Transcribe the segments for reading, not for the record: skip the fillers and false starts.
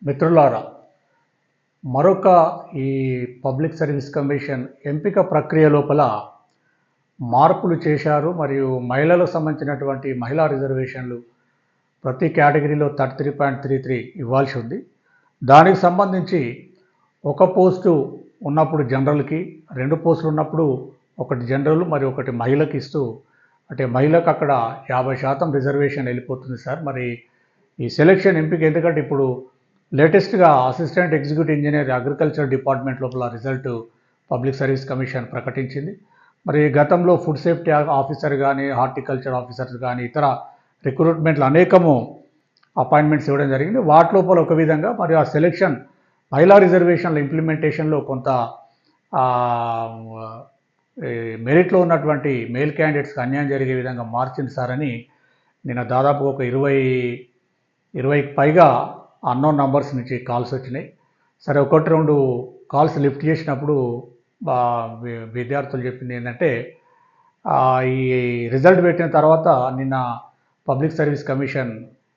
మిత్రులారా, మరొక ఈ పబ్లిక్ సర్వీస్ కమిషన్ ఎంపిక ప్రక్రియ లోపల మార్పులు చేశారు. మరియు మహిళలకు సంబంధించినటువంటి మహిళా రిజర్వేషన్లు ప్రతి కేటగిరీలో 33.33 ఇవ్వాల్సి ఉంది. దానికి సంబంధించి ఒక పోస్టు ఉన్నప్పుడు జనరల్కి, 2 పోస్టులు ఉన్నప్పుడు ఒకటి జనరల్ మరియు ఒకటి మహిళకి ఇస్తూ, అంటే మహిళకు అక్కడ 50% రిజర్వేషన్ వెళ్ళిపోతుంది సార్. మరి ఈ సెలక్షన్ ఎంపిక, ఎందుకంటే ఇప్పుడు లేటెస్ట్గా assistant executive engineer agriculture department లోపల రిజల్ట్ పబ్లిక్ సర్వీస్ కమిషన్ ప్రకటించింది. మరి గతంలో ఫుడ్ సేఫ్టీ ఆఫీసర్ కానీ, హార్టికల్చర్ ఆఫీసర్స్ కానీ, ఇతర రిక్రూట్మెంట్లు అనేకము అపాయింట్మెంట్స్ ఇవ్వడం జరిగింది. వాటి లోపల ఒక విధంగా, మరియు ఆ సెలెక్షన్ మహిళా రిజర్వేషన్ల ఇంప్లిమెంటేషన్లో కొంత మెరిట్లో ఉన్నటువంటి మేల్ క్యాండిడేట్స్కి అన్యాయం జరిగే విధంగా మార్చింది సార్ అని నిన్న దాదాపు ఒక 20కి పైగా అన్నోన్ నంబర్స్ నుంచి కాల్స్ వచ్చినాయి. సరే, 1-2 కాల్స్ లిఫ్ట్ చేసినప్పుడు విద్యార్థులు చెప్పింది ఏంటంటే, ఈ రిజల్ట్ పెట్టిన తర్వాత నిన్న పబ్లిక్ సర్వీస్ కమిషన్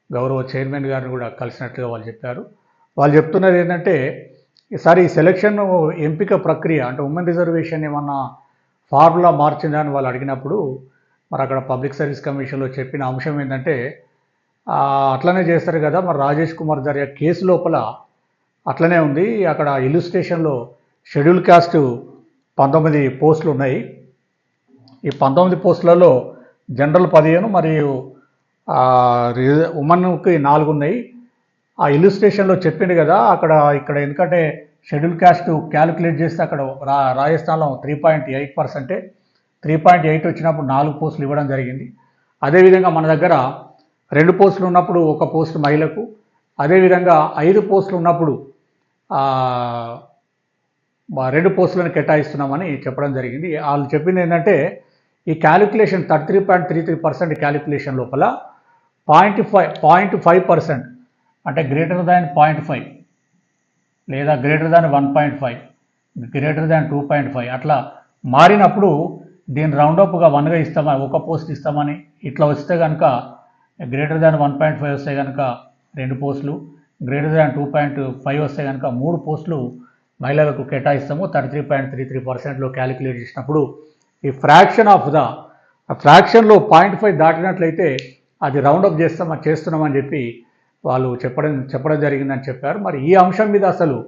గౌరవ చైర్మన్ గారిని కూడా కలిసినట్లుగా వాళ్ళు చెప్పారు. వాళ్ళు చెప్తున్నది ఏంటంటే, ఈసారి ఈ సెలక్షన్ ఎంపిక ప్రక్రియ అంటే ఉమెన్ రిజర్వేషన్ ఏమన్నా ఫార్ములా మార్చిందా అని వాళ్ళు అడిగినప్పుడు, మరి అక్కడ పబ్లిక్ సర్వీస్ కమిషన్లో చెప్పిన అంశం ఏంటంటే, అట్లనే చేస్తారు కదా, మరి రాజేష్ కుమార్ దర్యా కేసు లోపల అట్లనే ఉంది. అక్కడ ఇల్లుస్ట్రేషన్లో షెడ్యూల్ కాస్ట్ 19 పోస్టులు ఉన్నాయి. ఈ 19 పోస్టులలో జనరల్ 15 మరియు ఉమెన్కి 4 ఉన్నాయి. ఆ ఇల్లుస్ట్రేషన్లో చెప్పింది కదా, ఇక్కడ ఎందుకంటే షెడ్యూల్ కాస్ట్ క్యాలిక్యులేట్ చేస్తే అక్కడ రాజస్థాన్లో 3.8%, 3.8 వచ్చినప్పుడు 4 పోస్టులు ఇవ్వడం జరిగింది. అదేవిధంగా మన దగ్గర 2 పోస్టులు ఉన్నప్పుడు 1 పోస్టు మహిళకు, అదేవిధంగా 5 పోస్టులు ఉన్నప్పుడు 2 పోస్టులను కేటాయిస్తున్నామని చెప్పడం జరిగింది. వాళ్ళు చెప్పింది ఏంటంటే, ఈ క్యాలిక్యులేషన్ 33.33% క్యాలిక్యులేషన్ లోపల 0.5% అంటే గ్రేటర్ దాన్ 0.5 లేదా గ్రేటర్ దాన్ 1.5, గ్రేటర్ దాన్ 2.5 అట్లా మారినప్పుడు దీన్ని రౌండప్గా 1గా ఇస్తామని, 1 పోస్ట్ ఇస్తామని, ఇట్లా వస్తే కనుక గ్రేటర్ దాన్ 1.5 వస్తే కనుక 2 పోస్టులు, గ్రేటర్ దాన్ 2.5 వస్తే కనుక 3 పోస్టులు మహిళలకు కేటాయిస్తాము. 33.33%లో క్యాలిక్యులేట్ చేసినప్పుడు ఈ ఫ్రాక్షన్లో 0.5 దాటినట్లయితే అది రౌండప్ చేస్తున్నామని చెప్పి వాళ్ళు చెప్పడం జరిగిందని చెప్పారు. మరి ఈ అంశం మీద అసలు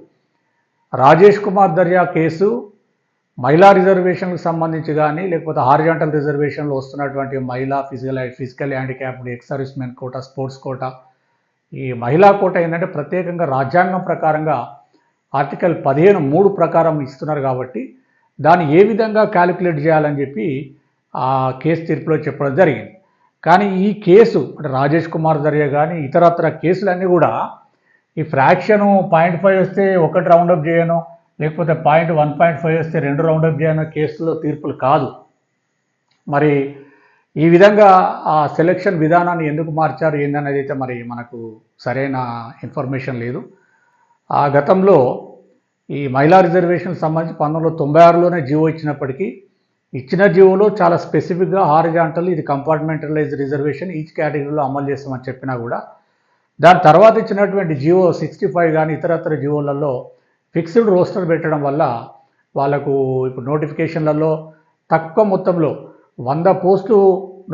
రాజేష్ కుమార్ దర్యా కేసు మహిళా రిజర్వేషన్లకు సంబంధించి కానీ, లేకపోతే హారిజాంటల్ రిజర్వేషన్లో వస్తున్నటువంటి మహిళా physical handicapped, ex servicemen quota, sports quota, ఈ మహిళా కోటా ఏంటంటే ప్రత్యేకంగా రాజ్యాంగం ప్రకారంగా ఆర్టికల్ 15(3) ప్రకారం ఇస్తున్నారు కాబట్టి దాన్ని ఏ విధంగా క్యాలిక్యులేట్ చేయాలని చెప్పి ఆ కేసు తీర్పులో చెప్పడం జరిగింది. కానీ ఈ కేసు అంటే రాజేష్ కుమార్ దర్యా కానీ ఇతరత్ర కేసులన్నీ కూడా ఈ ఫ్రాక్షను 0.5 వస్తే 1 రౌండప్ చేయను, లేకపోతే 1.5 వస్తే 2 రౌండప్ చేయను కేసులో తీర్పులు కాదు. మరి ఈ విధంగా ఆ సెలక్షన్ విధానాన్ని ఎందుకు మార్చారు ఏందనేది అయితే మరి మనకు సరైన ఇన్ఫర్మేషన్ లేదు. ఆ గతంలో ఈ మహిళా రిజర్వేషన్ సంబంధించి 1996లోనే జీవో ఇచ్చినప్పటికీ, ఇచ్చిన జీవోలో చాలా స్పెసిఫిక్గా హారిజాంటల్, ఇది కంపార్ట్మెంటలైజ్డ్ రిజర్వేషన్ ఈచ్ కేటగిరీలో అమలు చేస్తామని చెప్పినా కూడా, దాని తర్వాత ఇచ్చినటువంటి జీవో 65 కానీ ఇతరత్ర జీవోలలో ఫిక్స్డ్ రోస్టర్ పెట్టడం వల్ల వాళ్ళకు ఇప్పుడు నోటిఫికేషన్లలో తక్కువ మొత్తంలో 100 పోస్టులు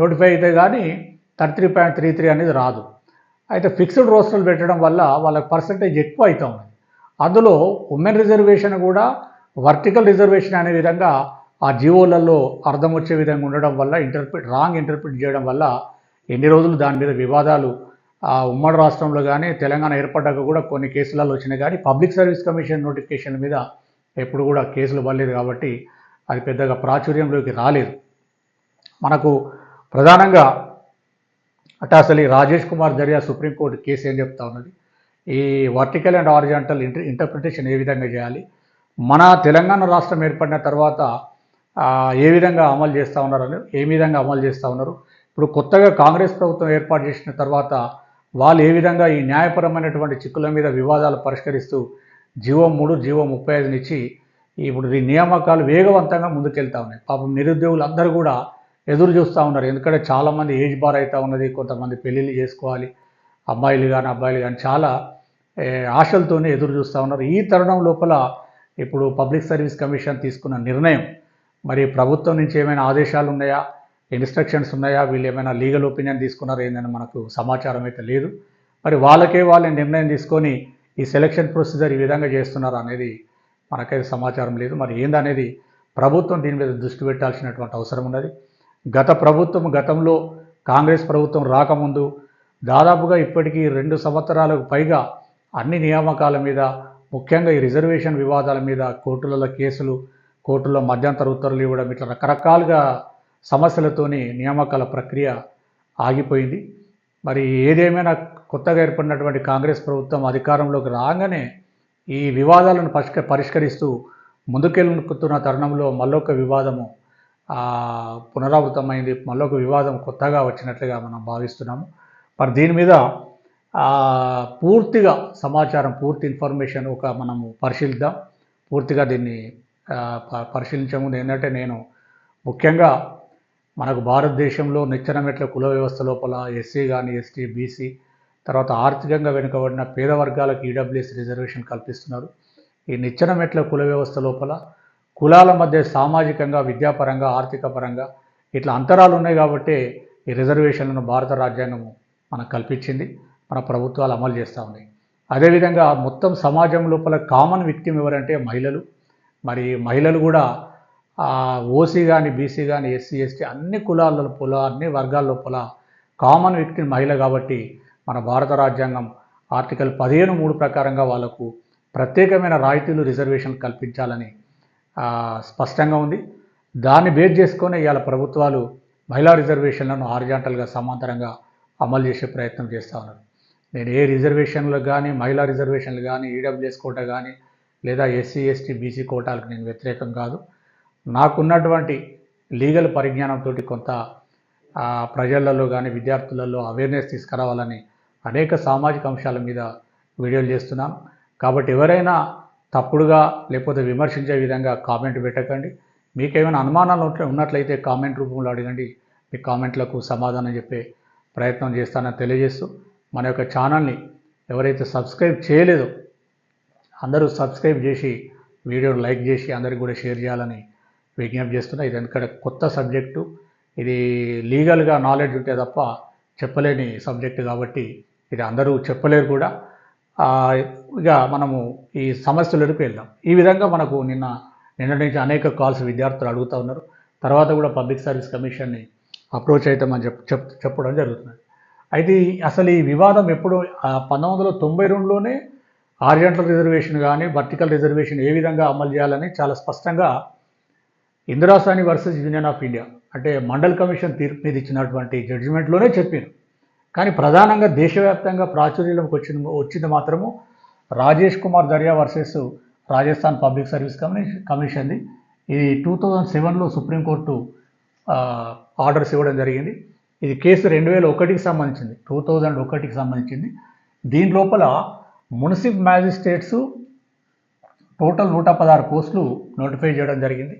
నోటిఫై అయితే కానీ 33.33 అనేది రాదు. అయితే ఫిక్స్డ్ రోస్టర్లు పెట్టడం వల్ల వాళ్ళకి పర్సంటేజ్ ఎక్కువ అవుతూ ఉంది. అందులో ఉమెన్ రిజర్వేషన్ కూడా వర్టికల్ రిజర్వేషన్ అనే విధంగా ఆ జీవోలలో అర్థం వచ్చే విధంగా ఉండడం వల్ల రాంగ్ ఇంటర్ప్రిట్ చేయడం వల్ల ఎన్ని రోజులు దాని మీద వివాదాలు ఉమ్మడి రాష్ట్రంలో కానీ తెలంగాణ ఏర్పడ్డాక కూడా కొన్ని కేసులలో వచ్చినాయి. కానీ పబ్లిక్ సర్వీస్ కమిషన్ నోటిఫికేషన్ మీద ఎప్పుడు కూడా కేసులు పడలేదు కాబట్టి అది పెద్దగా ప్రాచుర్యంలోకి రాలేదు. మనకు ప్రధానంగా అంటే అసలు ఈ Rajesh Kumar Darya supreme court case ఏం చెప్తా ఉన్నది, ఈ వర్టికల్ అండ్ హారిజాంటల్ ఇంటర్ప్రిటేషన్ ఏ విధంగా చేయాలి, మన తెలంగాణ రాష్ట్రం ఏర్పడిన తర్వాత ఏ విధంగా అమలు చేస్తూ ఉన్నారని, ఏ విధంగా అమలు చేస్తూ ఉన్నారు, ఇప్పుడు కొత్తగా కాంగ్రెస్ ప్రభుత్వం ఏర్పాటు చేసిన తర్వాత వాళ్ళు ఏ విధంగా ఈ న్యాయపరమైనటువంటి చిక్కుల మీద వివాదాలు పరిష్కరిస్తూ జీవో 3, జీవో 35 ఇచ్చి ఇప్పుడు ఈ నియామకాలు వేగవంతంగా ముందుకెళ్తా ఉన్నాయి. పాపం నిరుద్యోగులు అందరూ కూడా ఎదురు చూస్తూ ఉన్నారు. ఎందుకంటే చాలామంది ఏజ్ బార్ అవుతూ ఉన్నది, కొంతమంది పెళ్ళిళ్ళు చేసుకోవాలి, అమ్మాయిలు కానీ అబ్బాయిలు కానీ చాలా ఆశలతోనే ఎదురు చూస్తూ ఉన్నారు. ఈ తరుణం లోపల ఇప్పుడు పబ్లిక్ సర్వీస్ కమిషన్ తీసుకున్న నిర్ణయం మరి ప్రభుత్వం నుంచి ఏమైనా ఆదేశాలు ఉన్నాయా, ఇన్స్ట్రక్షన్స్ ఉన్నాయా, వీళ్ళు ఏమైనా లీగల్ ఒపీనియన్ తీసుకున్నారా ఏందని మనకు సమాచారం అయితే లేదు. మరి వాళ్ళ నిర్ణయం తీసుకొని ఈ సెలక్షన్ ప్రొసీజర్ ఈ విధంగా చేస్తున్నారు అనేది మనకైతే సమాచారం లేదు. మరి ఏందనేది ప్రభుత్వం దీని మీద దృష్టి పెట్టాల్సినటువంటి అవసరం ఉన్నది. గతంలో కాంగ్రెస్ ప్రభుత్వం రాకముందు దాదాపుగా ఇప్పటికీ 2 సంవత్సరాలకు పైగా అన్ని నియామకాల మీద, ముఖ్యంగా ఈ రిజర్వేషన్ వివాదాల మీద కోర్టులలో కేసులు, కోర్టుల్లో మధ్యంతర ఉత్తర్వులు ఇవ్వడం, ఇట్లా రకరకాలుగా సమస్యలతోని నియామకాల ప్రక్రియ ఆగిపోయింది. మరి ఏదేమైనా కొత్తగా ఏర్పడినటువంటి కాంగ్రెస్ ప్రభుత్వం అధికారంలోకి రాగానే ఈ వివాదాలను పరిష్కరిస్తూ ముందుకెళ్తున్న తరుణంలో మళ్ళొక వివాదము పునరావృతమైంది. మళ్ళొక వివాదం కొత్తగా వచ్చినట్లుగా మనం భావిస్తున్నాము. మరి దీని మీద పూర్తిగా సమాచారం, పూర్తి ఇన్ఫర్మేషన్ మనము పరిశీలిద్దాం. పూర్తిగా దీన్ని పరిశీలించే ముందు ఏంటంటే, నేను ముఖ్యంగా మనకు భారతదేశంలో నిచ్చెన మెట్ల కుల వ్యవస్థ లోపల ఎస్సీ కానీ, ఎస్టీ, బీసీ, తర్వాత ఆర్థికంగా వెనుకబడిన పేద వర్గాలకు ఈడబ్ల్యూఎస్ రిజర్వేషన్ కల్పిస్తున్నారు. ఈ నిచ్చెన మెట్ల కుల వ్యవస్థ లోపల కులాల మధ్య సామాజికంగా, విద్యాపరంగా, ఆర్థిక పరంగా ఇట్లా అంతరాలు ఉన్నాయి కాబట్టి ఈ రిజర్వేషన్లను భారత రాజ్యాంగము మనకు కల్పించింది. మన ప్రభుత్వాలు అమలు చేస్తూ ఉన్నాయి. అదేవిధంగా మొత్తం సమాజం లోపల కామన్ విక్టిమ్ ఎవరంటే మహిళలు. మరి మహిళలు కూడా ఓసీ కానీ, బీసీ కానీ, ఎస్సీ, ఎస్టీ అన్ని కులాల లోపల, అన్ని వర్గాల లోపల కామన్ విక్టిమ్ మహిళ కాబట్టి మన భారత రాజ్యాంగం ఆర్టికల్ 15(3) ప్రకారంగా వాళ్లకు ప్రత్యేకమైన రాయితీలు, రిజర్వేషన్ కల్పించాలని స్పష్టంగా ఉంది. దాన్ని బేస్ చేసుకొని ఇవాళ ప్రభుత్వాలు మహిళా రిజర్వేషన్లను హారిజాంటల్గా, సమాంతరంగా అమలు చేసే ప్రయత్నం చేస్తూ ఉన్నారు. నేను ఏ రిజర్వేషన్లకు కానీ, మహిళా రిజర్వేషన్లు కానీ, ఈడబ్ల్యూఎస్ కోటా కానీ, లేదా ఎస్సీ, ఎస్టీ, బీసీ కోటాలకు నేను వ్యతిరేకం కాదు. నాకున్నటువంటి లీగల్ పరిజ్ఞానంతో కొంత ప్రజలలో కానీ, విద్యార్థులలో అవేర్నెస్ తీసుకురావాలని అనేక సామాజిక అంశాల మీద వీడియోలు చేస్తున్నాను. కాబట్టి ఎవరైనా తప్పుడుగా లేకపోతే విమర్శించే విధంగా కామెంట్ పెట్టకండి. మీకేమైనా అనుమానాలు ఉన్నట్లయితే కామెంట్ రూపంలో అడగండి. మీ కామెంట్లకు సమాధానం చెప్పే ప్రయత్నం చేస్తానని తెలియజేస్తూ, మన యొక్క ఛానల్ని ఎవరైతే సబ్స్క్రైబ్ చేయలేదో అందరూ సబ్స్క్రైబ్ చేసి, వీడియోను లైక్ చేసి అందరికీ కూడా షేర్ చేయాలని విజ్ఞప్తి చేస్తున్నా. ఇది ఎందుకంటే కొత్త సబ్జెక్టు, ఇది లీగల్గా నాలెడ్జ్ ఉంటే తప్ప చెప్పలేని సబ్జెక్టు కాబట్టి ఇది అందరూ చెప్పలేరు కూడా. ఇక మనము ఈ సమస్యలకు వెళ్దాం. ఈ విధంగా మనకు నిన్న నుంచి అనేక కాల్స్ విద్యార్థులు అడుగుతూ ఉన్నారు. తర్వాత కూడా పబ్లిక్ సర్వీస్ కమిషన్ని అప్రోచ్ అవుతామని చెప్పడం జరుగుతుంది. అయితే అసలు ఈ వివాదం ఎప్పుడు 1992లోనే హారిజాంటల్ రిజర్వేషన్ కానీ, వర్టికల్ రిజర్వేషన్ ఏ విధంగా అమలు చేయాలని చాలా స్పష్టంగా Indra Sawhney versus union of India అంటే మండల్ కమిషన్ తీర్పు మీద ఇచ్చినటువంటి జడ్జిమెంట్లోనే చెప్పారు. కానీ ప్రధానంగా దేశవ్యాప్తంగా ప్రాచుర్యంలోకి వచ్చింది మాత్రము Rajesh Kumar Darya versus Rajasthan public service కమిషన్ది. ఇది 2007లో సుప్రీంకోర్టు ఆర్డర్స్ ఇవ్వడం జరిగింది. ఇది కేసు 2001కి సంబంధించింది, 2001కి సంబంధించింది. దీని లోపల మున్సిపల్ మ్యాజిస్ట్రేట్స్ టోటల్ 116 పోస్టులు నోటిఫై చేయడం జరిగింది.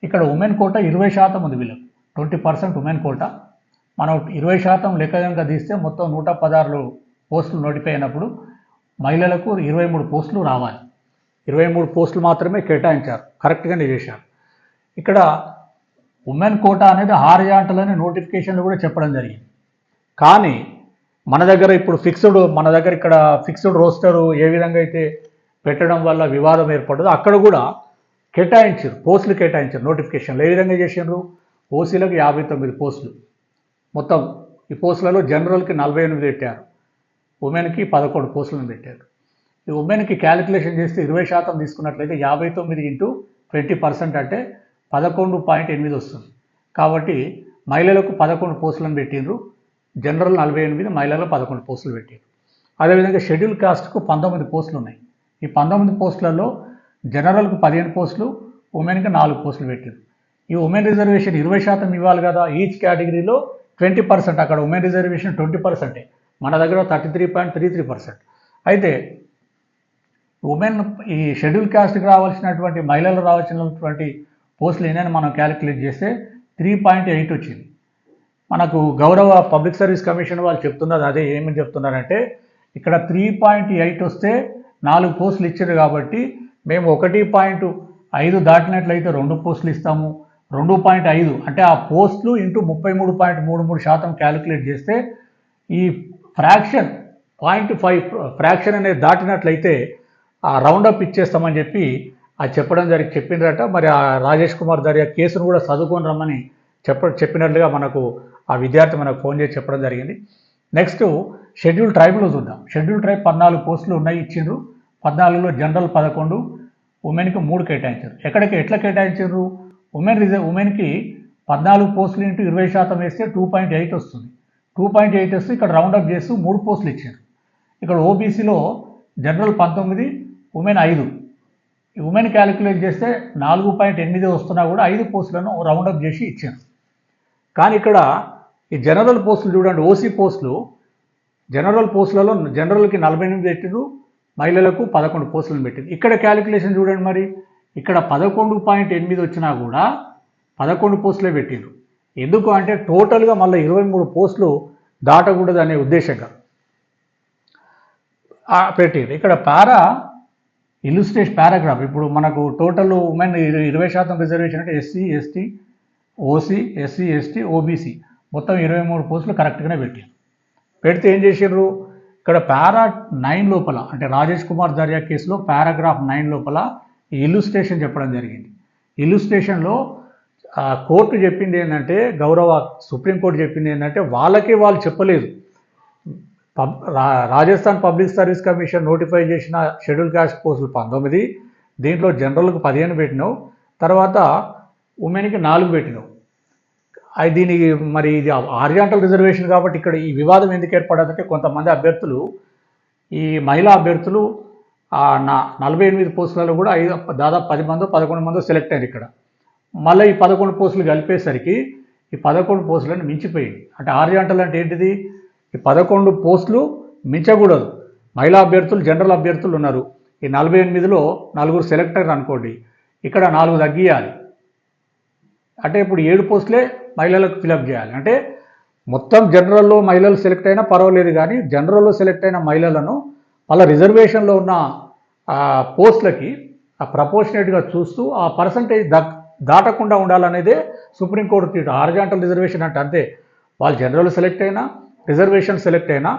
ఇక్కడ ఉమెన్ కోటా 20% ఉంది, వీళ్ళకి 20% ఉమెన్ కోటా. మనం 20% లెక్క తీస్తే మొత్తం 116 పోస్టులు నోటిఫై అయినప్పుడు మహిళలకు 23 పోస్టులు రావాలి. 23 పోస్టులు మాత్రమే కేటాయించారు, కరెక్ట్గానే చేశారు. ఇక్కడ ఉమెన్ కోటా అనేది హారిజాంటల్ అని నోటిఫికేషన్లు కూడా చెప్పడం జరిగింది. కానీ మన దగ్గర ఇప్పుడు ఇక్కడ ఫిక్స్డ్ రోస్టరు ఏ విధంగా అయితే పెట్టడం వల్ల వివాదం ఏర్పడదో అక్కడ కూడా కేటాయించారు, పోస్టులు కేటాయించారు. నోటిఫికేషన్లు ఏ విధంగా చేసినారు? ఓసీలకు 59 పోస్టులు మొత్తం. ఈ పోస్టులలో జనరల్కి 48 పెట్టారు, ఉమెన్కి 11 పోస్టులను పెట్టారు. ఈ ఉమెన్కి క్యాలిక్యులేషన్ చేస్తే 20% తీసుకున్నట్లయితే 59 ఇంటూ 20% అంటే 11.8 వస్తుంది. కాబట్టి మహిళలకు 11 పోస్టులను పెట్టిండ్రు, జనరల్ 48, మహిళలకు 11 పోస్టులు పెట్టారు. అదేవిధంగా షెడ్యూల్ కాస్ట్కు 19 పోస్టులు ఉన్నాయి. ఈ 19 పోస్టులలో జనరల్కు 15 పోస్టులు, ఉమెన్కి 4 పోస్టులు పెట్టారు. ఈ ఉమెన్ రిజర్వేషన్ 20% ఇవ్వాలి కదా, ఈచ్ కేటగిరీలో 20%. అక్కడ ఉమెన్ రిజర్వేషన్ 20%, మన దగ్గర 33.33%. అయితే ఉమెన్ ఈ షెడ్యూల్ కాస్ట్కి రావాల్సినటువంటి, మహిళలు రావాల్సినటువంటి పోస్టులు ఏమైనా మనం క్యాలిక్యులేట్ చేస్తే 3.8 వచ్చింది. మనకు గౌరవ పబ్లిక్ సర్వీస్ కమిషన్ వాళ్ళు చెప్తున్నారు, అదే ఏమని చెప్తున్నారంటే ఇక్కడ 3.8 వస్తే 4 పోస్టులు ఇచ్చారు కాబట్టి మేము 1.5 దాటినట్లయితే 2 పోస్టులు ఇస్తాము. 2.5 అంటే ఆ పోస్టులు ఇంటూ 33.33% క్యాలిక్యులేట్ చేస్తే ఈ ఫ్రాక్షన్ 0.5 ఫ్రాక్షన్ అనేది దాటినట్లయితే ఆ రౌండప్ ఇచ్చేస్తామని చెప్పి అది చెప్పిండ్రట. మరి ఆ రాజేష్ కుమార్ దర్యా కేసును కూడా చదువుకొని రమ్మని చెప్పినట్లుగా మనకు ఆ విద్యార్థి మనకు ఫోన్ చేసి చెప్పడం జరిగింది. నెక్స్ట్ షెడ్యూల్ ట్రైబ్లో చూద్దాం. షెడ్యూల్ ట్రైబ్ 14 పోస్టులు ఉన్నాయి ఇచ్చిండ్రు. 14లో జనరల్ 11, ఉమెన్కి 3 కేటాయించారు. ఎట్లా కేటాయించారు? ఉమెన్కి 14 పోస్టులు ఇంటూ 20% వేస్తే 2.8 వస్తుంది. 2.8 వస్తే ఇక్కడ రౌండప్ చేస్తూ 3 పోస్టులు ఇచ్చారు. ఇక్కడ ఓబీసీలో జనరల్ 19, ఉమెన్ 5. ఈ ఉమెన్ క్యాలిక్యులేట్ చేస్తే 4.8 వస్తున్నా కూడా 5 పోస్టులను రౌండప్ చేసి ఇచ్చారు. కానీ ఇక్కడ ఈ జనరల్ పోస్టులు చూడండి, ఓసీ పోస్టులు జనరల్ పోస్టులలో జనరల్కి 48 పెట్టిండ్రు, మహిళలకు 11 పోస్టులను పెట్టింది. ఇక్కడ క్యాలిక్యులేషన్ చూడండి, మరి ఇక్కడ 11.8 వచ్చినా కూడా 11 పోస్టులే పెట్టిండ్రు. ఎందుకు అంటే టోటల్గా మళ్ళీ 23 పోస్టులు దాటకూడదు అనే ఉద్దేశంగా పెట్టిండ్రు. ఇక్కడ పారాగ్రాఫ్ ఇప్పుడు మనకు టోటల్ ఉమెన్ 20% రిజర్వేషన్ అంటే SC, ST, OC, SC, ST, OBC మొత్తం 23 పోస్టులు కరెక్ట్గానే పెడితే ఏం చేసారు? ఇక్కడ పారా 9 లోపల అంటే రాజేష్ కుమార్ దర్యా కేసులో పారాగ్రాఫ్ 9 లోపల ఈ ఇల్లుస్ట్రేషన్ చెప్పడం జరిగింది. ఇల్లుస్ట్రేషన్లో కోర్టు చెప్పింది ఏంటంటే, సుప్రీంకోర్టు చెప్పింది ఏంటంటే, వాళ్ళు చెప్పలేదు. Rajasthan public service commission notify చేసిన షెడ్యూల్ కాస్ట్ పోస్టులు 19, దీంట్లో జనరల్కు 15 పెట్టినావు, తర్వాత ఉమెన్కి 4 పెట్టినావు. దీనికి మరి ఇది హారిజాంటల్ రిజర్వేషన్ కాబట్టి ఇక్కడ ఈ వివాదం ఎందుకు ఏర్పడదంటే, కొంతమంది అభ్యర్థులు ఈ మహిళా అభ్యర్థులు 48 పోస్టులలో కూడా దాదాపు 10 మందో 11 మందో సెలెక్ట్ అయ్యారు. ఇక్కడ మళ్ళీ ఈ 11 పోస్టులు కలిపేసరికి ఈ 11 పోస్టులను మించిపోయింది. అంటే హారిజాంటల్ అంటే ఏంటిది? ఈ 11 పోస్టులు మించకూడదు. మహిళా అభ్యర్థులు జనరల్ అభ్యర్థులు ఉన్నారు. ఈ 48లో 4 సెలెక్ట్ అయ్యారు అనుకోండి, ఇక్కడ 4 తగ్గియాలి. అంటే ఇప్పుడు 7 పోస్టులే మహిళలకు ఫిలప్ చేయాలి. అంటే మొత్తం జనరల్లో మహిళలు సెలెక్ట్ అయినా పర్వాలేదు, కానీ జనరల్లో సెలెక్ట్ అయిన మహిళలను వాళ్ళ రిజర్వేషన్లో ఉన్న పోస్టులకి ప్రపోర్షనేట్గా చూస్తూ ఆ పర్సంటేజ్ దాటకుండా ఉండాలనేదే సుప్రీంకోర్టు తీర్పు. హారిజాంటల్ రిజర్వేషన్ అంటే అంతే, వాళ్ళు జనరల్ సెలెక్ట్ అయినా రిజర్వేషన్ సెలెక్ట్ అయినా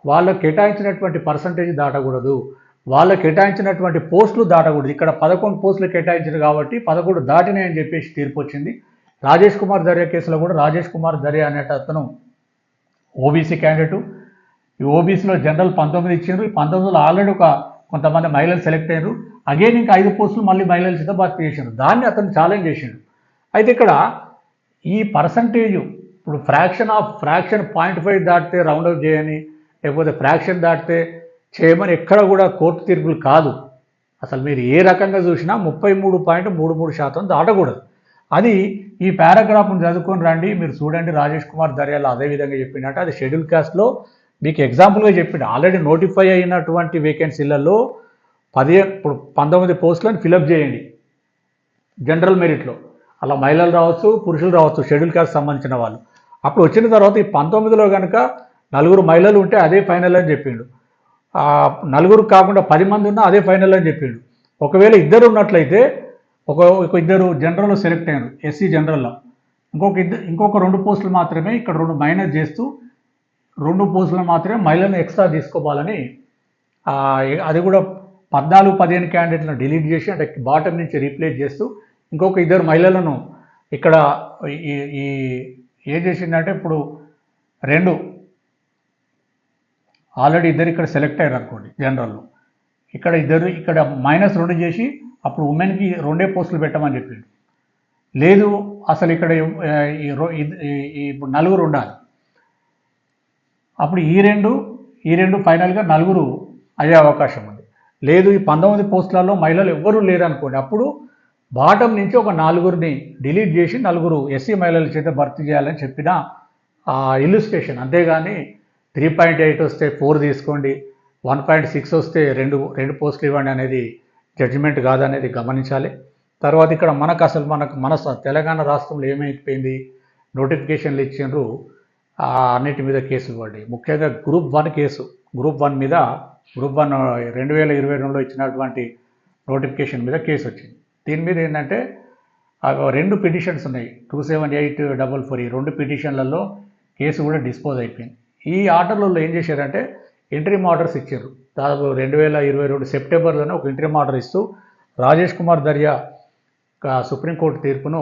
వాళ్ళకి కేటాయించినటువంటి పర్సంటేజ్ దాటకూడదు, వాళ్ళకి కేటాయించినటువంటి పోస్టులు దాటకూడదు. ఇక్కడ 11 పోస్టులు కేటాయించారు కాబట్టి 11 దాటినాయని చెప్పేసి తీర్పు వచ్చింది. రాజేష్ కుమార్ దర్యా కేసులో కూడా రాజేష్ కుమార్ దర్యా అనే అతను ఓబీసీ క్యాండిడేటు. ఈ ఓబీసీలో జనరల్ 19 ఇచ్చారు. ఈ 19లో ఆల్రెడీ కొంతమంది మహిళలు సెలెక్ట్ అయ్యారు. అగైన్ ఇంకా 5 పోస్టులు మళ్ళీ మహిళల చేత భర్తీ చేశారు. దాన్ని అతను ఛాలెంజ్ చేసిండు. అయితే ఇక్కడ ఈ పర్సంటేజ్ ఇప్పుడు ఫ్రాక్షన్ 0.5 దాటితే రౌండప్ చేయని, లేకపోతే ఫ్రాక్షన్ దాటితే చేయమని ఎక్కడ కూడా కోర్టు తీర్పులు కాదు. అసలు మీరు ఏ రకంగా చూసినా 33.33% దాటకూడదు. అది ఈ పారాగ్రాఫ్ను చదువుకొని రండి, మీరు చూడండి. రాజేష్ కుమార్ దర్యాలో అదే విధంగా చెప్పినట్టు అది షెడ్యూల్ కాస్ట్లో మీకు ఎగ్జాంపుల్గా చెప్పిండు. ఆల్రెడీ నోటిఫై అయినటువంటి వేకెన్సీలలో 19 పోస్టులను ఫిలప్ చేయండి జనరల్ మెరిట్లో. అలా మహిళలు రావచ్చు, పురుషులు రావచ్చు, షెడ్యూల్ కాస్ట్ సంబంధించిన వాళ్ళు. అప్పుడు వచ్చిన తర్వాత ఈ 19లో కనుక 4 మహిళలు ఉంటే అదే ఫైనల్ అని చెప్పిండు. 4 కాకుండా 10 మంది ఉన్నా అదే ఫైనల్ అని చెప్పిండు. ఒకవేళ ఇద్దరు ఉన్నట్లయితే ఇద్దరు జనరల్లో సెలెక్ట్ అయ్యారు, ఎస్సీ జనరల్లో, ఇంకొక 2 పోస్టులు మాత్రమే ఇక్కడ 2 మైనస్ చేస్తూ 2 పోస్టులు మాత్రమే మహిళలను ఎక్స్ట్రా తీసుకోవాలని, అది కూడా 14-15 క్యాండిడేట్లను డిలీట్ చేసి అంటే బాటమ్ నుంచి రీప్లేస్ చేస్తూ ఇంకొక 2 మహిళలను ఇక్కడ ఏం చేసిందంటే, ఇప్పుడు 2 ఆల్రెడీ ఇద్దరు ఇక్కడ సెలెక్ట్ అయ్యారు అనుకోండి జనరల్లో, ఇక్కడ -2 చేసి అప్పుడు ఉమెన్కి 2 పోస్టులు పెట్టమని చెప్పిండు. లేదు అసలు ఇక్కడ ఇప్పుడు 4 ఉండాలి. అప్పుడు ఈ రెండు ఫైనల్గా 4 అయ్యే అవకాశం ఉంది. లేదు ఈ 19 పోస్టులలో మహిళలు ఎవ్వరూ లేరు అనుకోండి, అప్పుడు బాటం నుంచి ఒక 4 డిలీట్ చేసి 4 ఎస్సీ మహిళల చేత భర్తీ చేయాలని చెప్పిన ఇల్లుస్ట్రేషన్. అంతేగాని 3.8 వస్తే 4 తీసుకోండి, 1.6 వస్తే 2 పోస్టులు ఇవ్వండి అనేది జడ్జిమెంట్ కాదనేది గమనించాలి. తర్వాత ఇక్కడ మన తెలంగాణ రాష్ట్రంలో ఏమైపోయింది, నోటిఫికేషన్లు ఇచ్చిండ్రు, అన్నిటి మీద కేసులు పడ్డాయి. ముఖ్యంగా గ్రూప్ 1 కేసు గ్రూప్ 1 మీద గ్రూప్ 1 2022లో ఇచ్చినటువంటి నోటిఫికేషన్ మీద కేసు వచ్చింది. దీని మీద ఏంటంటే 2 పిటిషన్స్ ఉన్నాయి, 27844. ఈ 2 పిటిషన్లలో కేసు కూడా డిస్పోజ్ అయిపోయింది. ఈ ఆర్డర్లలో ఏం చేశారంటే ఇంటరిమ్ ఆర్డర్స్ ఇచ్చారు. దాదాపు 2022 సెప్టెంబర్లోనే ఒక ఇంటరిమ్ ఆర్డర్ ఇస్తూ రాజేష్ కుమార్ దర్యా సుప్రీంకోర్టు తీర్పును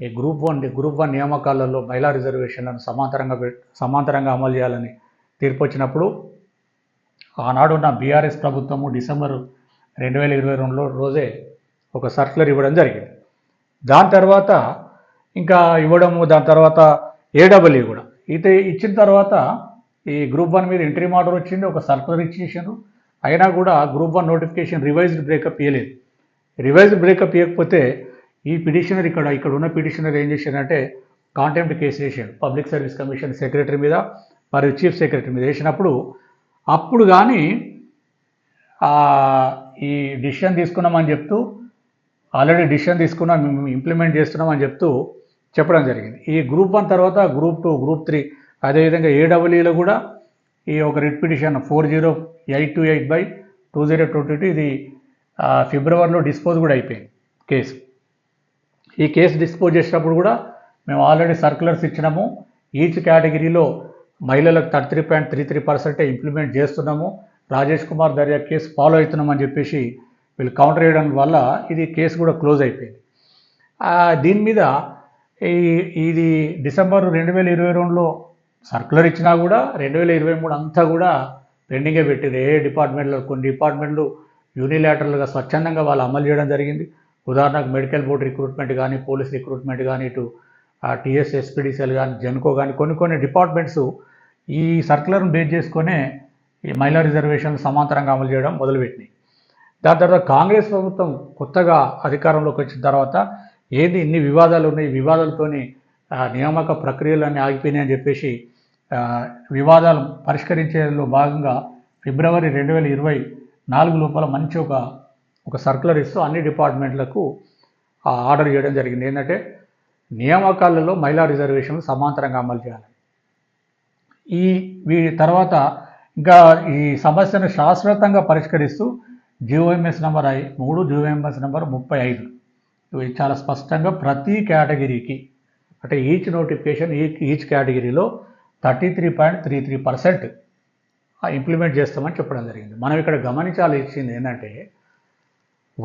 ఈ గ్రూప్ 1 నియామకాలలో మహిళా రిజర్వేషన్లను సమాంతరంగా అమలు చేయాలని తీర్పు వచ్చినప్పుడు ఆనాడు ఉన్న బీఆర్ఎస్ ప్రభుత్వము డిసెంబర్ 2022 రోజే ఒక సర్క్యులర్ ఇవ్వడం జరిగింది. దాని తర్వాత ఇంకా ఇవ్వడము, దాని తర్వాత ఏడబ్ల్యూ కూడా ఇచ్చిన తర్వాత ఈ గ్రూప్ 1 మీద ఇంటరిమ్ ఆర్డర్ వచ్చింది, ఒక సర్క్యులర్ ఇచ్చేసారు. అయినా కూడా గ్రూప్ 1 నోటిఫికేషన్ రివైజ్డ్ బ్రేకప్ ఇవ్వలేదు. రివైజ్డ్ బ్రేకప్ ఇవ్వకపోతే ఈ పిటిషనర్ ఇక్కడ ఉన్న పిటిషనర్ ఏం చేశారంటే కాంటెంప్ట్ కేసు వేసాడు పబ్లిక్ సర్వీస్ కమిషన్ సెక్రటరీ మీద మరియు చీఫ్ సెక్రటరీ మీద వేసినప్పుడు అప్పుడు కానీ ఈ డిసిషన్ తీసుకున్నామని చెప్తూ ఆల్రెడీ డిసిషన్ తీసుకున్నాం, మేము ఇంప్లిమెంట్ చేస్తున్నామని చెప్తూ చెప్పడం జరిగింది. ఈ గ్రూప్ 1 తర్వాత గ్రూప్ 2, గ్రూప్ 3 అదేవిధంగా ఏడబ్ల్యూలో కూడా ఈ ఒక రిట్ పిటిషన్ 40828/2022 ఇది ఫిబ్రవరిలో డిస్పోజ్ కూడా అయిపోయింది కేసు. ఈ కేసు డిస్పోజ్ చేసినప్పుడు కూడా మేము ఆల్రెడీ సర్క్యులర్స్ ఇచ్చినాము, ఈచ్ కేటగిరీలో మహిళలకు 33.33% ఇంప్లిమెంట్ చేస్తున్నాము, రాజేష్ కుమార్ దర్యా కేసు ఫాలో అవుతున్నామని చెప్పేసి వీళ్ళు కౌంటర్ చేయడం వల్ల ఇది కేసు కూడా క్లోజ్ అయిపోయింది. దీని మీద ఇది డిసెంబర్ 2022లో సర్క్యులర్ ఇచ్చినా కూడా 2023 అంతా కూడా పెండింగే పెట్టారు. ఏ డిపార్ట్మెంట్లో కొన్ని డిపార్ట్మెంట్లు యూనిలాటరల్గా స్వచ్ఛందంగా వాళ్ళు అమలు చేయడం జరిగింది. ఉదాహరణకు మెడికల్ బోర్డు రిక్రూట్మెంట్ కానీ, పోలీస్ రిక్రూట్మెంట్ కానీ, ఇటు టీఎస్ ఎస్పీడీసీఎల్ కానీ, జెన్కో కానీ కొన్ని డిపార్ట్మెంట్స్ ఈ సర్క్యులర్ను బేస్ చేసుకునే ఈ మహిళా రిజర్వేషన్లు సమాంతరంగా అమలు చేయడం మొదలుపెట్టినాయి. దాని తర్వాత కాంగ్రెస్ ప్రభుత్వం కొత్తగా అధికారంలోకి వచ్చిన తర్వాత ఏంది ఇన్ని వివాదాలు ఉన్నాయి, వివాదాలతోని నియామక ప్రక్రియలన్నీ ఆగిపోయినాయి అని చెప్పేసి వివాదాలు పరిష్కరించేలో భాగంగా ఫిబ్రవరి 2024 లోపల మంచి ఒక సర్క్యులర్ ఇస్తూ అన్ని డిపార్ట్మెంట్లకు ఆర్డర్ చేయడం జరిగింది. ఏంటంటే నియామకాలలో మహిళా రిజర్వేషన్లు సమాంతరంగా అమలు చేయాలి. వీటి తర్వాత ఇంకా ఈ సమస్యను శాశ్వతంగా పరిష్కరిస్తూ జిఓఎంఎస్ నెంబర్ 3, జిఓఎంఎస్ నెంబర్ 35 ఇవి చాలా స్పష్టంగా ప్రతి కేటగిరీకి అంటే ఈచ్ నోటిఫికేషన్ ఈచ్ కేటగిరీలో 33.33% ఇంప్లిమెంట్ చేస్తామని చెప్పడం జరిగింది. మనం ఇక్కడ గమనించాల్సింది ఏంటంటే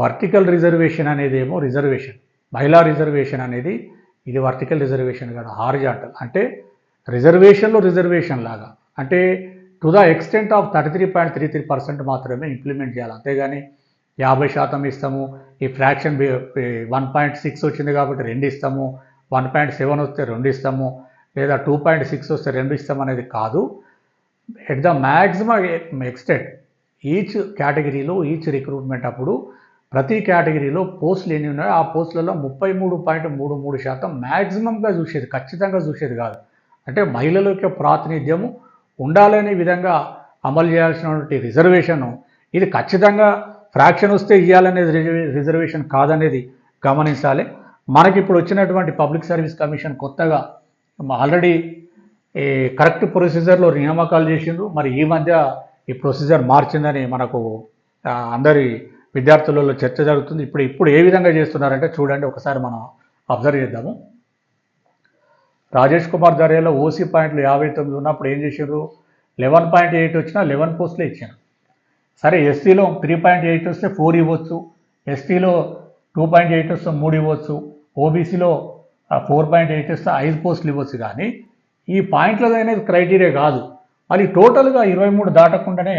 వర్టికల్ రిజర్వేషన్ అనేది ఏమో రిజర్వేషన్, మహిళా రిజర్వేషన్ అనేది ఇది వర్టికల్ రిజర్వేషన్ కాదు, హారిజాంటల్. అంటే రిజర్వేషన్లో రిజర్వేషన్ లాగా అంటే టు ద ఎక్స్టెంట్ ఆఫ్ 33.33% మాత్రమే ఇంప్లిమెంట్ చేయాలి. అంతేగాని 50% ఇస్తాము, ఈ ఫ్రాక్షన్ 1.6 వచ్చింది కాబట్టి 2 ఇస్తాము, 1.7 వస్తే 2 ఇస్తాము, లేదా 2.6 వస్తే 2 ఇస్తాము అనేది కాదు. At the maximum extent each కేటగిరీలో ఈచ్ రిక్రూట్మెంట్ అప్పుడు ప్రతి కేటగిరీలో పోస్టులు ఎన్ని ఉన్నాయో ఆ పోస్టులలో 33.33% మ్యాక్సిమంగా చూసేది, ఖచ్చితంగా చూసేది కాదు. అంటే మహిళల యొక్క ప్రాతినిధ్యము ఉండాలనే విధంగా అమలు చేయాల్సినటువంటి రిజర్వేషను ఇది ఖచ్చితంగా ఫ్రాక్షన్ వస్తే ఇవ్వాలనేది రిజర్వేషన్ కాదనేది గమనించాలి. మనకి ఇప్పుడు వచ్చినటువంటి పబ్లిక్ సర్వీస్ కమిషన్ కొత్తగా ఆల్రెడీ కరెక్ట్ ప్రొసీజర్లో నియామకాలు చేసిండ్రు. మరి ఈ మధ్య ఈ ప్రొసీజర్ మార్చిందని మనకు అందరి విద్యార్థులలో చర్చ జరుగుతుంది. ఇప్పుడు ఏ విధంగా చేస్తున్నారంటే చూడండి, ఒకసారి మనం అబ్జర్వ్ చేద్దాము. రాజేష్ కుమార్ దర్యాలో ఓసీ పాయింట్లు 59 ఉన్నప్పుడు ఏం చేశారు, 11.8 వచ్చినా 11 పోస్టులే ఇచ్చారు. సరే ఎస్సీలో 3.8 వస్తే 4 ఇవ్వచ్చు, ఎస్టీలో 2.8 వస్తే 3 ఇవ్వచ్చు, ఓబీసీలో 4.8 వస్తే 5 పోస్టులు ఇవ్వచ్చు. కానీ ఈ పాయింట్లది అనేది క్రైటీరియా కాదు. మళ్ళీ టోటల్గా 23 దాటకుండానే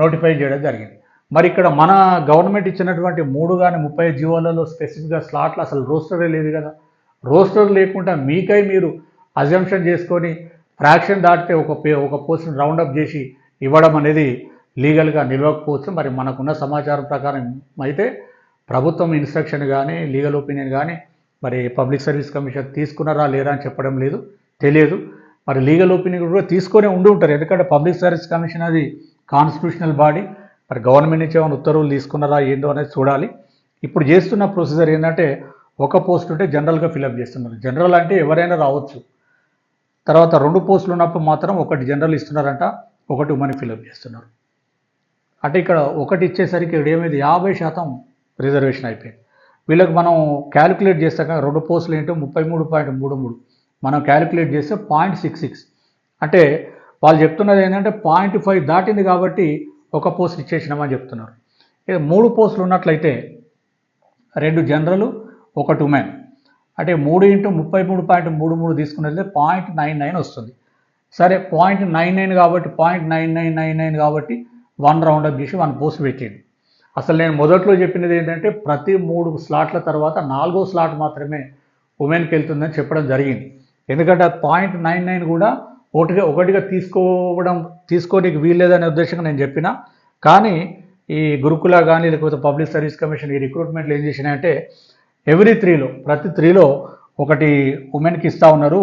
నోటిఫై చేయడం జరిగింది. మరి ఇక్కడ మన గవర్నమెంట్ ఇచ్చినటువంటి 3 కానీ 30 జీవోలలో స్పెసిఫిక్గా స్లాట్లు అసలు రోస్టరే లేదు కదా. రోస్టర్ లేకుండా మీకై మీరు అజంప్షన్ చేసుకొని ఫ్రాక్షన్ దాటితే ఒక పోస్ట్ని రౌండప్ చేసి ఇవ్వడం అనేది లీగల్గా నిలవకపోవచ్చు. మరి మనకున్న సమాచారం ప్రకారం అయితే ప్రభుత్వం ఇన్స్ట్రక్షన్ కానీ లీగల్ ఒపీనియన్ కానీ మరి పబ్లిక్ సర్వీస్ కమిషన్ తీసుకున్నారా లేరా అని చెప్పడం లేదు, తెలియదు. మరి లీగల్ ఒపీనియన్ కూడా తీసుకొని ఉండి ఉంటారు, ఎందుకంటే పబ్లిక్ సర్వీస్ కమిషన్ అది కాన్స్టిట్యూషనల్ బాడీ. మరి గవర్నమెంట్ నుంచి ఏమైనా ఉత్తర్వులు తీసుకున్నారా ఏందో అనేది చూడాలి. ఇప్పుడు చేస్తున్న ప్రొసీజర్ ఏంటంటే ఒక పోస్ట్ ఉంటే జనరల్గా ఫిలప్ చేస్తున్నారు. జనరల్ అంటే ఎవరైనా రావచ్చు. తర్వాత 2 పోస్టులు ఉన్నప్పుడు మాత్రం ఒకటి జనరల్ ఇస్తున్నారంట, ఒకటి ఉమెన్ ఫిలప్ చేస్తున్నారు. అంటే ఇక్కడ ఒకటి ఇచ్చేసరికి ఇక్కడ ఏమైంది 50% రిజర్వేషన్ అయిపోయింది. వీళ్ళకి మనం క్యాలిక్యులేట్ చేస్తాం కదా 2 పోస్టులు ఏంటో 33.33 మనం క్యాలిక్యులేట్ చేస్తే 0.66 అంటే వాళ్ళు చెప్తున్నది ఏంటంటే 0.5 దాటింది కాబట్టి ఒక పోస్ట్ ఇచ్చేసినామని చెప్తున్నారు. ఇక 3 పోస్టులు ఉన్నట్లయితే 2 జనరల్ 1 ఉమెన్ అంటే 3 × 33.33 తీసుకున్నట్లయితే 0.99 వస్తుంది. సరే 0.99 కాబట్టి 0.9999 కాబట్టి 1 రౌండప్ చేసి 1 పోస్ట్ పెట్టింది. అసలు నేను మొదట్లో చెప్పినది ఏంటంటే ప్రతి 3 స్లాట్ల తర్వాత 4వ స్లాట్ మాత్రమే ఉమెన్కి వెళ్తుందని చెప్పడం జరిగింది. ఎందుకంటే 0.99 కూడా ఒకటిగా తీసుకోనికి వీల్లేదనే ఉద్దేశంగా నేను చెప్పిన. కానీ ఈ గురుకుల కానీ లేకపోతే పబ్లిక్ సర్వీస్ కమిషన్ ఈ రిక్రూట్మెంట్లు ఏం చేసినాయంటే ప్రతి 3లో ఒకటి ఉమెన్కి ఇస్తూ ఉన్నారు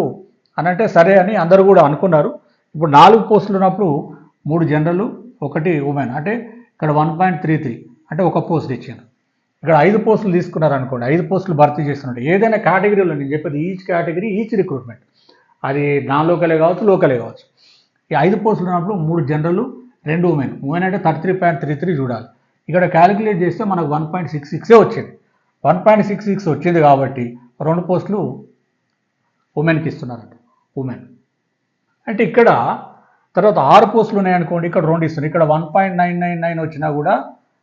అని అంటే సరే అని అందరూ కూడా అనుకున్నారు. ఇప్పుడు 4 పోస్టులు ఉన్నప్పుడు 3 జనరల్ 1 ఉమెన్ అంటే ఇక్కడ 1.33 అంటే ఒక పోస్ట్ ఇచ్చాను. ఇక్కడ 5 పోస్టులు తీసుకున్నారు అనుకోండి, 5 పోస్టులు భర్తీ చేస్తున్నట్టు ఏదైనా కేటగిరీలో నేను చెప్పేది ఈచ్ కేటగిరీ ఈచ్ రిక్రూట్మెంట్ అది నాన్ లోకలే కావచ్చు లోకలే కావచ్చు. ఈ 5 పోస్టులు ఉన్నప్పుడు 3 జనరల్ 2 ఉమెన్ అంటే 33.33 చూడాలి. ఇక్కడ క్యాలిక్యులేట్ చేస్తే మనకు 1.66 వచ్చింది. 1.66 వచ్చింది కాబట్టి 2 పోస్టులు ఉమెన్కి ఇస్తున్నారంట. ఉమెన్ అంటే ఇక్కడ తర్వాత 6 పోస్టులు ఉన్నాయనుకోండి, ఇక్కడ 2 ఇస్తున్నారు. ఇక్కడ 1.999 వచ్చినా కూడా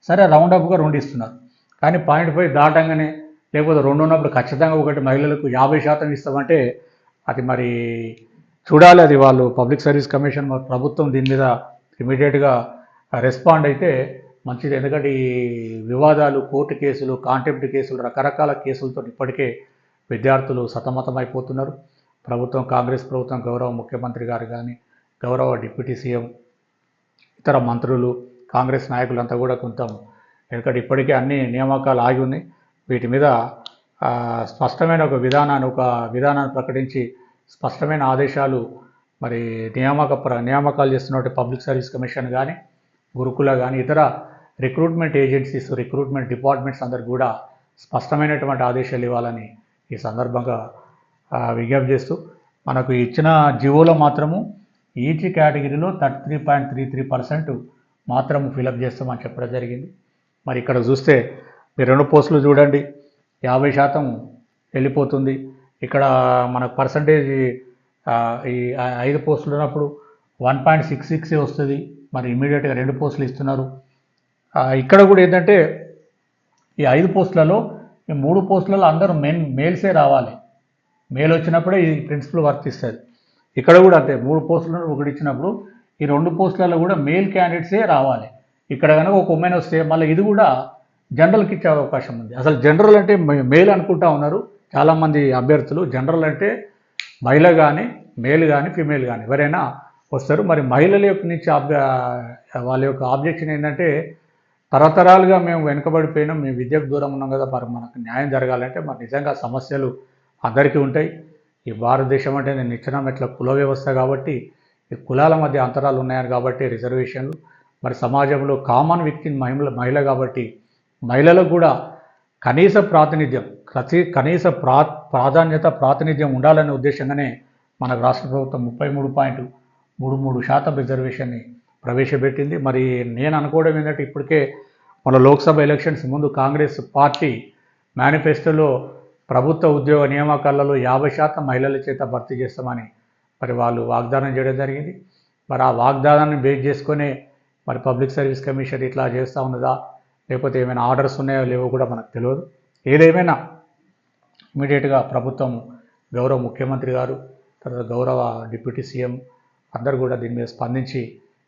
సరే రౌండప్గా 2 ఇస్తున్నారు. కానీ 0.5 దాటంగానే లేకపోతే 2 ఉన్నప్పుడు ఖచ్చితంగా ఒకటి మహిళలకు 50% ఇస్తామంటే అది మరి చూడాలి. అది వాళ్ళు పబ్లిక్ సర్వీస్ కమిషన్ ప్రభుత్వం దీని మీద ఇమీడియట్గా రెస్పాండ్ అయితే మంచిది. ఎందుకంటే ఈ వివాదాలు కోర్టు కేసులు కాంటెంప్ట్ కేసులు రకరకాల కేసులతో ఇప్పటికే విద్యార్థులు సతమతమైపోతున్నారు. కాంగ్రెస్ ప్రభుత్వం గౌరవ ముఖ్యమంత్రి గారు కానీ గౌరవ డిప్యూటీ సీఎం ఇతర మంత్రులు కాంగ్రెస్ నాయకులంతా కూడా కొంత ఎందుకంటే ఇప్పటికే అన్ని నియామకాలు ఆగి ఉన్నాయి. వీటి మీద స్పష్టమైన ఒక విధానాన్ని ప్రకటించి స్పష్టమైన ఆదేశాలు మరి నియామకాలు చేస్తున్నటువంటి పబ్లిక్ సర్వీస్ కమిషన్ కానీ గురుకుల కానీ ఇతర రిక్రూట్మెంట్ ఏజెన్సీస్ రిక్రూట్మెంట్ డిపార్ట్మెంట్స్ అందరికి కూడా స్పష్టమైనటువంటి ఆదేశాలు ఇవ్వాలని ఈ సందర్భంగా విజ్ఞప్తి చేస్తూ మనకు ఇచ్చిన జివోలో మాత్రము ఈచ్ కేటగిరీలో 33.33% మాత్రం ఫిలప్ చేస్తామని చెప్పడం జరిగింది. మరి ఇక్కడ చూస్తే మీరు 2 పోస్టులు చూడండి 50% వెళ్ళిపోతుంది. ఇక్కడ మనకు పర్సంటేజ్ ఈ 5 పోస్టులు ఉన్నప్పుడు 1.66 వస్తుంది. మరి ఇమీడియట్గా 2 పోస్టులు ఇస్తున్నారు. ఇక్కడ కూడా ఏంటంటే ఈ 5 పోస్టులలో ఈ 3 పోస్టులలో అందరూ మేల్సే రావాలి. మేల్ వచ్చినప్పుడే ఈ ప్రిన్సిపల్ వర్తిస్తుంది. ఇక్కడ కూడా అంతే 3 పోస్టులను ఒకటి ఇచ్చినప్పుడు ఈ 2 పోస్టులలో కూడా మేల్ క్యాండిడేట్సే రావాలి. ఇక్కడ కనుక ఒక ఉమెన్ వస్తే మళ్ళీ ఇది కూడా జనరల్కి ఇచ్చే అవకాశం ఉంది. అసలు జనరల్ అంటే మేల్ అనుకుంటా ఉన్నారు చాలామంది అభ్యర్థులు. జనరల్ అంటే మహిళ కానీ మేల్ కానీ ఫీమేల్ కానీ ఎవరైనా వస్తారు. మరి మహిళల యొక్క నుంచి వాళ్ళ యొక్క ఆబ్జెక్షన్ ఏంటంటే తరతరాలుగా మేము వెనుకబడిపోయినాం, మేము విద్యకు దూరం ఉన్నాం కదా, మరి మనకు న్యాయం జరగాలంటే మరి నిజంగా సమస్యలు అందరికీ ఉంటాయి. ఈ భారతదేశం అంటే నేను నిచ్చెన మెట్ల కుల వ్యవస్థ కాబట్టి ఈ కులాల మధ్య అంతరాలు ఉన్నాయని కాబట్టి రిజర్వేషన్లు మరి సమాజంలో కామన్ వ్యక్తి మహిళ కాబట్టి మహిళలకు కూడా కనీస ప్రాతినిధ్యం ఉండాలనే ఉద్దేశంగానే మనకు రాష్ట్ర ప్రభుత్వం 33.33% రిజర్వేషన్ని ప్రవేశపెట్టింది. మరి నేను అనుకోవడం ఏంటంటే ఇప్పటికే మన లోక్సభ ఎలక్షన్స్ ముందు కాంగ్రెస్ పార్టీ మేనిఫెస్టోలో ప్రభుత్వ ఉద్యోగ నియామకాలలో 50% మహిళల చేత భర్తీ చేస్తామని మరి వాళ్ళు వాగ్దానం చేయడం జరిగింది. మరి ఆ వాగ్దానాన్ని బేస్ చేసుకునే మరి పబ్లిక్ సర్వీస్ కమిషన్ ఇట్లా చేస్తూ ఉన్నదా లేకపోతే ఏమైనా ఆర్డర్స్ ఉన్నాయో లేవో కూడా మనకు తెలియదు. ఏదేమైనా ఇమీడియట్గా ప్రభుత్వం గౌరవ ముఖ్యమంత్రి గారు తర్వాత గౌరవ డిప్యూటీ సీఎం అందరూ కూడా దీని మీద స్పందించి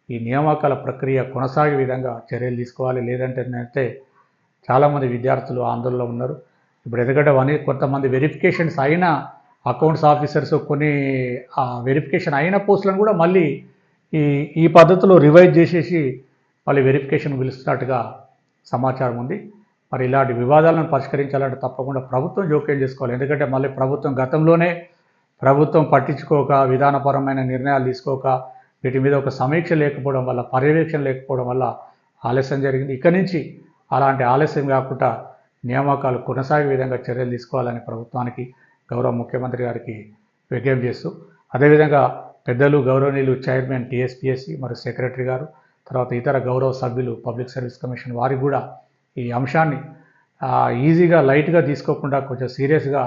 ఈ నియామకాల ప్రక్రియ కొనసాగే విధంగా చర్యలు తీసుకోవాలి. లేదంటే చాలామంది విద్యార్థులు ఆందోళనలో ఉన్నారు. ఇప్పుడు ఎందుకంటే కొంతమంది వెరిఫికేషన్స్ అయిన అకౌంట్స్ ఆఫీసర్స్ కొన్ని వెరిఫికేషన్ అయిన పోస్టులను కూడా మళ్ళీ ఈ పద్ధతిలో రివైజ్ చేసేసి మళ్ళీ వెరిఫికేషన్ పిలుస్తున్నట్టుగా సమాచారం ఉంది. మరి ఇలాంటి వివాదాలను పరిష్కరించాలంటే తప్పకుండా ప్రభుత్వం జోక్యం చేసుకోవాలి. ఎందుకంటే మళ్ళీ గతంలోనే ప్రభుత్వం పట్టించుకోక విధానపరమైన నిర్ణయాలు తీసుకోక వీటి మీద ఒక సమీక్ష లేకపోవడం వల్ల పర్యవేక్షణ లేకపోవడం వల్ల ఆలస్యం జరిగింది. ఇక్కడి నుంచి అలాంటి ఆలస్యం కాకుండా నియామకాలు కొనసాగే విధంగా చర్యలు తీసుకోవాలని ప్రభుత్వానికి గౌరవ ముఖ్యమంత్రి గారికి విజ్ఞప్తి చేస్తూ అదేవిధంగా పెద్దలు గౌరవనీయులు చైర్మన్ టీఎస్పీఎస్సీ మరియు సెక్రటరీ గారు, తర్వాత ఇతర గౌరవ సభ్యులు పబ్లిక్ సర్వీస్ కమిషన్ వారికి కూడా ఈ అంశాన్ని ఈజీగా లైట్గా తీసుకోకుండా కొంచెం సీరియస్గా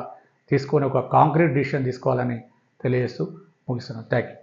తీసుకొని ఒక కాంక్రీట్ డిసిషన్ తీసుకోవాలని తెలియజేస్తూ ముగిస్తున్నాను. Thank you.